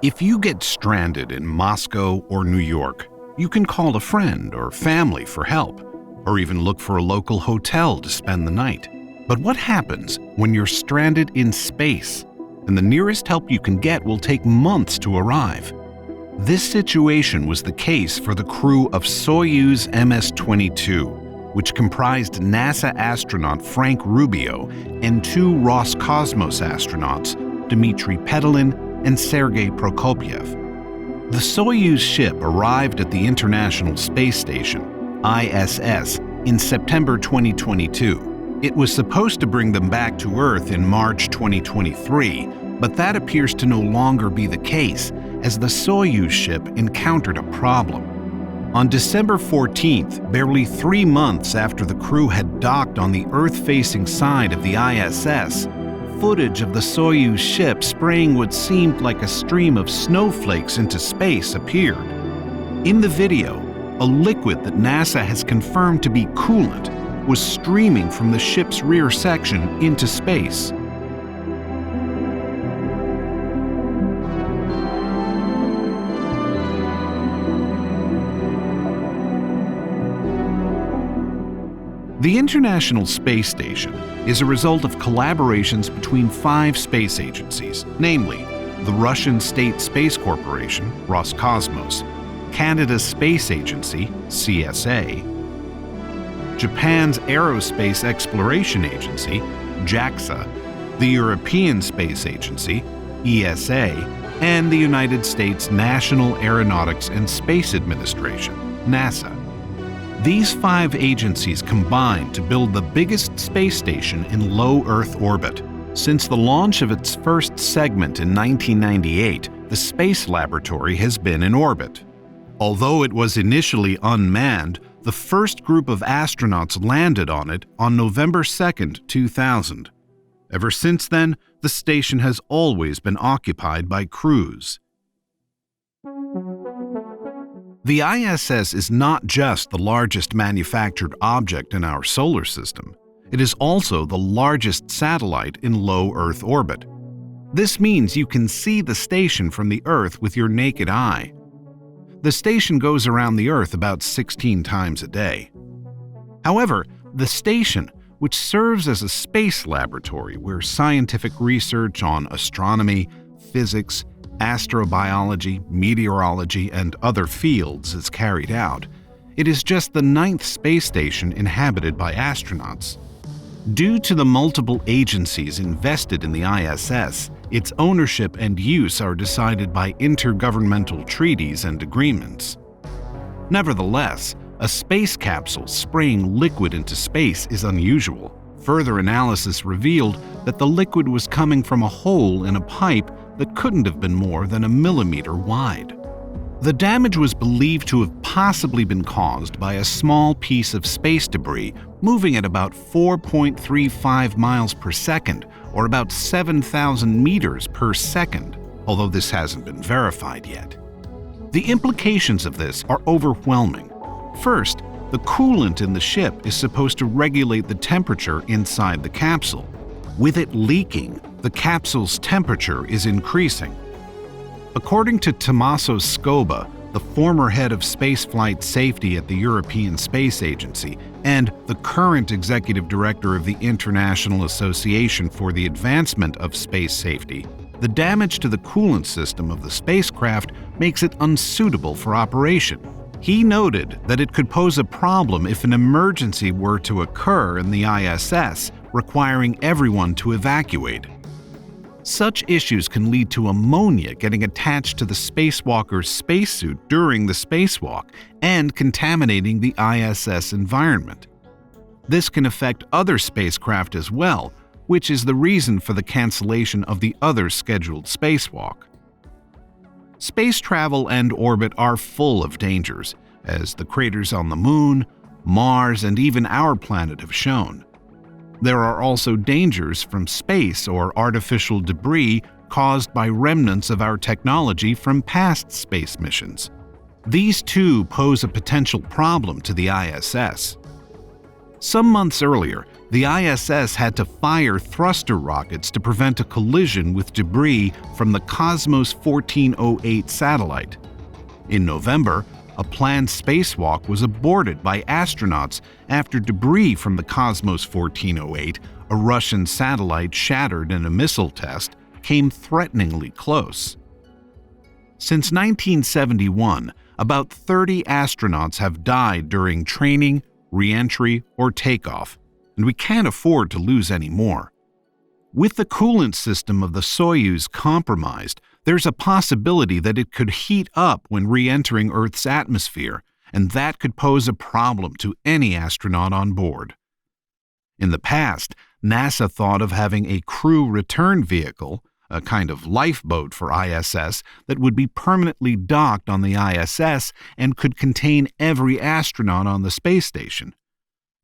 If you get stranded in Moscow or New York, you can call a friend or family for help, or even look for a local hotel to spend the night. But what happens when you're stranded in space, and the nearest help you can get will take months to arrive? This situation was the case for the crew of Soyuz MS-22, which comprised NASA astronaut Frank Rubio and two Roscosmos astronauts, Dmitry Petelin and Sergei Prokopyev. The Soyuz ship arrived at the International Space Station, ISS, in September 2022. It was supposed to bring them back to Earth in March 2023, but that appears to no longer be the case, as the Soyuz ship encountered a problem. On December 14th, barely 3 months after the crew had docked on the Earth-facing side of the ISS, footage of the Soyuz ship spraying what seemed like a stream of snowflakes into space appeared. In the video, a liquid that NASA has confirmed to be coolant was streaming from the ship's rear section into space. The International Space Station is a result of collaborations between 5 space agencies, namely the Russian State Space Corporation, Roscosmos, Canada's Space Agency, CSA, Japan's Aerospace Exploration Agency, JAXA, the European Space Agency, ESA, and the United States National Aeronautics and Space Administration, NASA. These 5 agencies combined to build the biggest space station in low Earth orbit. Since the launch of its first segment in 1998, the Space Laboratory has been in orbit. Although it was initially unmanned, the first group of astronauts landed on it on November 2, 2000. Ever since then, the station has always been occupied by crews. The ISS is not just the largest manufactured object in our solar system. It is also the largest satellite in low Earth orbit. This means you can see the station from the Earth with your naked eye. The station goes around the Earth about 16 times a day. However, the station, which serves as a space laboratory where scientific research on astronomy, physics, astrobiology, meteorology, and other fields is carried out, it is just the 9th space station inhabited by astronauts. Due to the multiple agencies invested in the ISS, its ownership and use are decided by intergovernmental treaties and agreements. Nevertheless, a space capsule spraying liquid into space is unusual. Further analysis revealed that the liquid was coming from a hole in a pipe that couldn't have been more than a millimeter wide. The damage was believed to have possibly been caused by a small piece of space debris moving at about 4.35 miles per second, or about 7,000 meters per second, although this hasn't been verified yet. The implications of this are overwhelming. First, the coolant in the ship is supposed to regulate the temperature inside the capsule. With it leaking, the capsule's temperature is increasing. According to Tommaso Scoba, the former head of spaceflight safety at the European Space Agency and the current executive director of the International Association for the Advancement of Space Safety, the damage to the coolant system of the spacecraft makes it unsuitable for operation. He noted that it could pose a problem if an emergency were to occur in the ISS, requiring everyone to evacuate. Such issues can lead to ammonia getting attached to the spacewalker's spacesuit during the spacewalk and contaminating the ISS environment. This can affect other spacecraft as well, which is the reason for the cancellation of the other scheduled spacewalk. Space travel and orbit are full of dangers, as the craters on the Moon, Mars, and even our planet have shown. There are also dangers from space or artificial debris caused by remnants of our technology from past space missions. These too pose a potential problem to the ISS. Some months earlier, the ISS had to fire thruster rockets to prevent a collision with debris from the Cosmos 1408 satellite. In November, a planned spacewalk was aborted by astronauts after debris from the Cosmos 1408, a Russian satellite shattered in a missile test, came threateningly close. Since 1971, about 30 astronauts have died during training, re-entry, or takeoff, and we can't afford to lose any more. With the coolant system of the Soyuz compromised, there's a possibility that it could heat up when re-entering Earth's atmosphere, and that could pose a problem to any astronaut on board. In the past, NASA thought of having a crew return vehicle, a kind of lifeboat for ISS that would be permanently docked on the ISS and could contain every astronaut on the space station.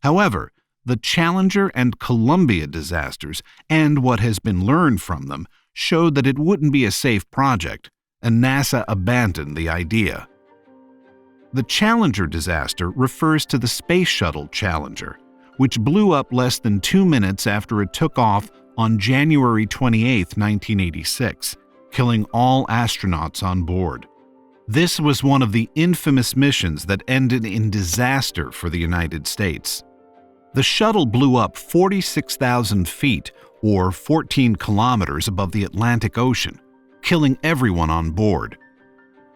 However, the Challenger and Columbia disasters and what has been learned from them showed that it wouldn't be a safe project, and NASA abandoned the idea. The Challenger disaster refers to the Space Shuttle Challenger, which blew up less than 2 minutes after it took off on January 28, 1986, killing all astronauts on board. This was one of the infamous missions that ended in disaster for the United States. The shuttle blew up 46,000 feet, or 14 kilometers above the Atlantic Ocean, killing everyone on board.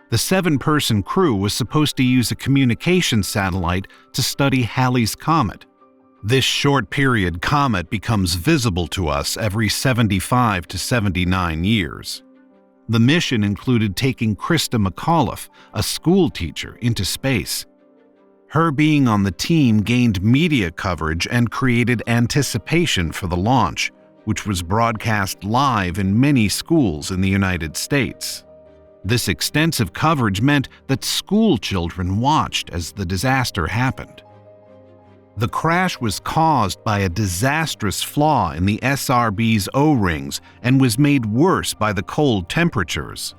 The 7-person crew was supposed to use a communication satellite to study Halley's Comet. This short-period comet becomes visible to us every 75 to 79 years. The mission included taking Krista McAuliffe, a school teacher, into space. Her being on the team gained media coverage and created anticipation for the launch, which was broadcast live in many schools in the United States. This extensive coverage meant that school children watched as the disaster happened. The crash was caused by a disastrous flaw in the SRB's O-rings and was made worse by the cold temperatures.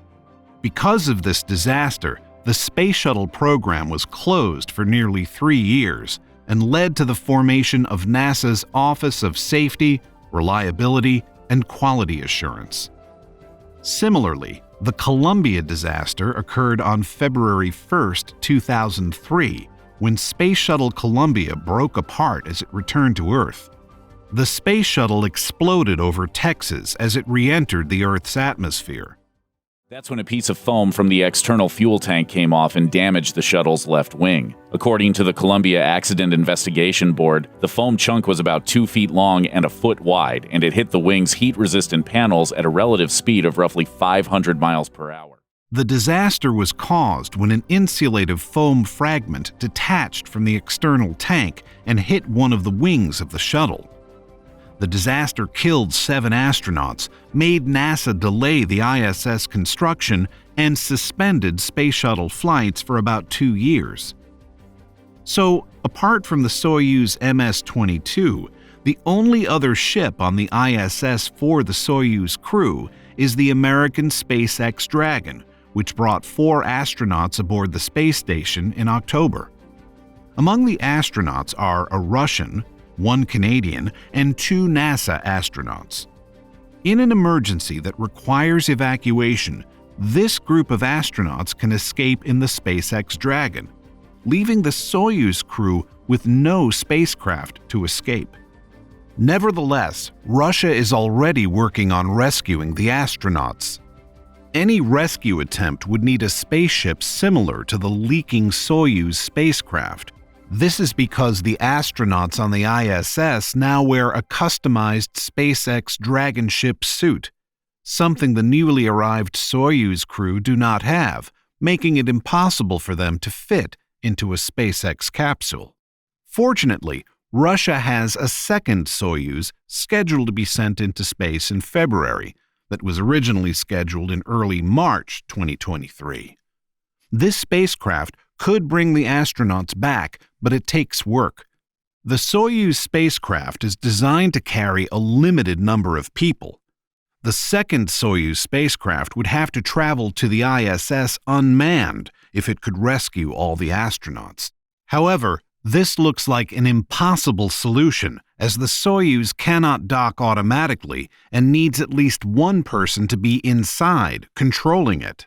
Because of this disaster, the Space Shuttle program was closed for nearly 3 years and led to the formation of NASA's Office of Safety, Reliability, and Quality Assurance. Similarly, the Columbia disaster occurred on February 1, 2003, when Space Shuttle Columbia broke apart as it returned to Earth. The Space Shuttle exploded over Texas as it re-entered the Earth's atmosphere. That's when a piece of foam from the external fuel tank came off and damaged the shuttle's left wing. According to the Columbia Accident Investigation Board, the foam chunk was about 2 feet long and a foot wide, and it hit the wing's heat-resistant panels at a relative speed of roughly 500 miles per hour. The disaster was caused when an insulative foam fragment detached from the external tank and hit one of the wings of the shuttle. The disaster killed 7 astronauts, made NASA delay the ISS construction, and suspended space shuttle flights for about 2 years. So, apart from the Soyuz MS-22, the only other ship on the ISS for the Soyuz crew is the American SpaceX Dragon, which brought 4 astronauts aboard the space station in October. Among the astronauts are a Russian, 1 Canadian, and 2 NASA astronauts. In an emergency that requires evacuation, this group of astronauts can escape in the SpaceX Dragon, leaving the Soyuz crew with no spacecraft to escape. Nevertheless, Russia is already working on rescuing the astronauts. Any rescue attempt would need a spaceship similar to the leaking Soyuz spacecraft. This is because the astronauts on the ISS now wear a customized SpaceX Dragon ship suit, something the newly arrived Soyuz crew do not have, making it impossible for them to fit into a SpaceX capsule. Fortunately, Russia has a second Soyuz scheduled to be sent into space in February that was originally scheduled in early March 2023. This spacecraft could bring the astronauts back, but it takes work. The Soyuz spacecraft is designed to carry a limited number of people. The second Soyuz spacecraft would have to travel to the ISS unmanned if it could rescue all the astronauts. However, This looks like an impossible solution, as the Soyuz cannot dock automatically and needs at least one person to be inside, controlling it.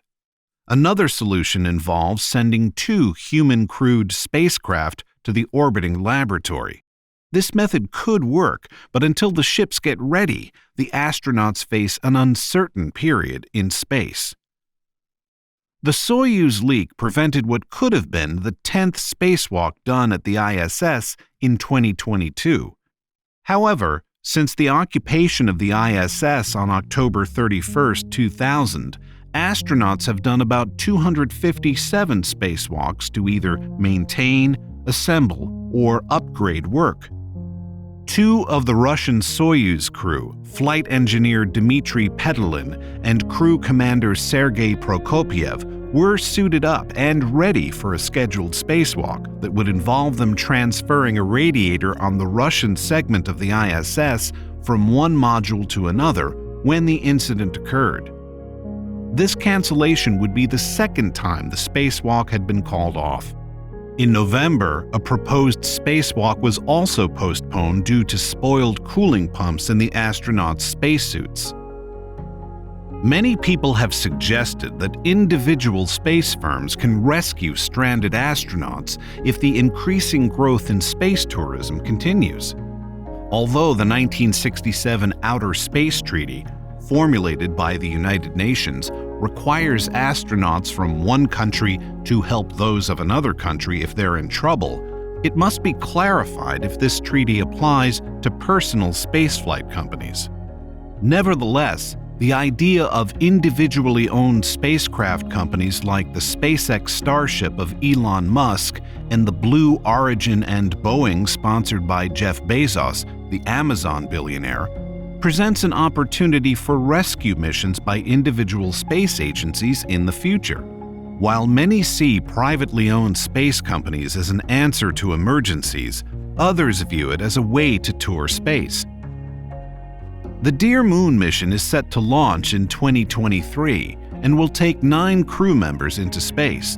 Another solution involves sending 2 human-crewed spacecraft to the orbiting laboratory. This method could work, but until the ships get ready, the astronauts face an uncertain period in space. The Soyuz leak prevented what could have been the 10th spacewalk done at the ISS in 2022. However, since the occupation of the ISS on October 31, 2000, astronauts have done about 257 spacewalks to either maintain, assemble, or upgrade work. 2 of the Russian Soyuz crew, flight engineer Dmitry Petelin and crew commander Sergei Prokopyev, were suited up and ready for a scheduled spacewalk that would involve them transferring a radiator on the Russian segment of the ISS from one module to another when the incident occurred. This cancellation would be the second time the spacewalk had been called off. In November, a proposed spacewalk was also postponed due to spoiled cooling pumps in the astronauts' spacesuits. Many people have suggested that individual space firms can rescue stranded astronauts if the increasing growth in space tourism continues. Although the 1967 Outer Space Treaty, formulated by the United Nations, requires astronauts from one country to help those of another country if they're in trouble, it must be clarified if this treaty applies to personal spaceflight companies. Nevertheless, the idea of individually owned spacecraft companies like the SpaceX Starship of Elon Musk and the Blue Origin and Boeing sponsored by Jeff Bezos, the Amazon billionaire, presents an opportunity for rescue missions by individual space agencies in the future. While many see privately owned space companies as an answer to emergencies, others view it as a way to tour space. The Dear Moon mission is set to launch in 2023 and will take 9 crew members into space.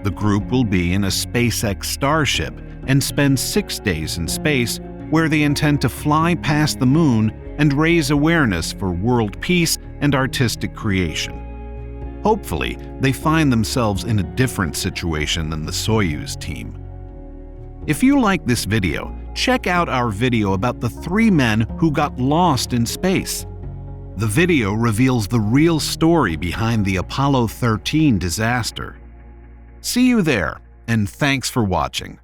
The group will be in a SpaceX Starship and spend 6 days in space, where they intend to fly past the moon and raise awareness for world peace and artistic creation. Hopefully, they find themselves in a different situation than the Soyuz team. If you like this video, check out our video about the 3 men who got lost in space. The video reveals the real story behind the Apollo 13 disaster. See you there, and thanks for watching.